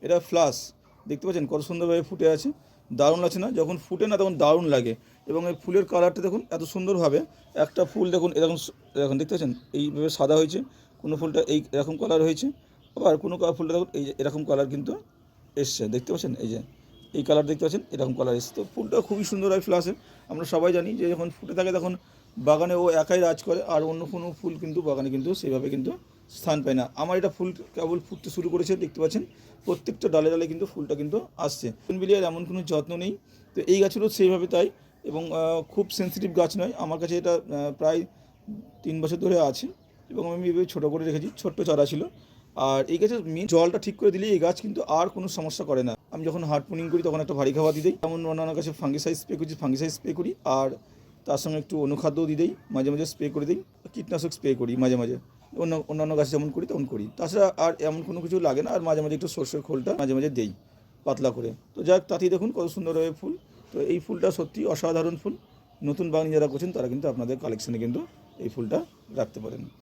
এটা ফ্লাস, দেখতে পাচ্ছেন কত সুন্দরভাবে ফুটে আছে, দারুণ লাগছে না? যখন ফুটে না তখন দারুণ লাগে। এবং এই ফুলের কালারটা দেখুন এত সুন্দরভাবে, একটা ফুল দেখুন এরকম দেখুন, দেখতে পাচ্ছেন এইভাবে সাদা হয়েছে, কোনো ফুলটা এই এরকম কালার হয়েছে, আবার কোনো ফুলটা দেখুন এই যে এরকম কালার কিন্তু এসছে, দেখতে পাচ্ছেন এই যে এই কালার দেখতে পাচ্ছেন এরকম কালার এসছে। তো ফুলটা খুবই সুন্দর হয় ফ্লাসে। আমরা সবাই জানি যে যখন ফুটে থাকে তখন বাগানে ও একাই রাজ করে, আর অন্য কোনো ফুল কিন্তু বাগানে কিন্তু সেইভাবে কিন্তু স্থান পায় না। আমার এটা ফুল কেবল ফুটতে শুরু করেছে, দেখতে পাচ্ছেন প্রত্যেকটা ডালে ডালে কিন্তু ফুলটা কিন্তু আসছে। বিলিয়ার এমন কোনো যত্ন নেই, তো এই গাছেরও সেইভাবে তাই। এবং খুব সেন্সিটিভ গাছ নয়, আমার কাছে এটা প্রায় 3 বছর ধরে আছে, এবং আমি এভাবে ছোটো করে রেখেছি, ছোট্ট চারা ছিল। আর এই গাছের মেন জলটা ঠিক করে দিলেই এই গাছ কিন্তু আর কোনো সমস্যা করে না। আমি যখন হার্ড পুনিং করি তখন একটা ভারী খাবার দিয়ে দিই, যেমন অন্যান্য গাছে ফাঙ্গিসাইড স্প্রে করছি, ফাঙ্গিসাইড স্প্রে করি, আর তার সঙ্গে একটু অনুখাদ্যও দিয়ে দিই, মাঝে মাঝে স্প্রে করে দিই, কীটনাশক স্প্রে করি মাঝে মাঝে, অন্যান্য গাছে যেমন করি তেমন করি। তাছাড়া আর এমন কোনো কিছু লাগে না। আর মাঝে মাঝে একটু সর্ষের খোলটা মাঝে মাঝে দেই পাতলা করে। তো যাক, তাতেই দেখুন কত সুন্দরভাবে ফুল। তো এই ফুলটা সত্যি অসাধারণ ফুল। নতুন বাগান যারা করছেন তারা কিন্তু আপনাদের কালেকশানে কিন্তু এই ফুলটা রাখতে পারেন।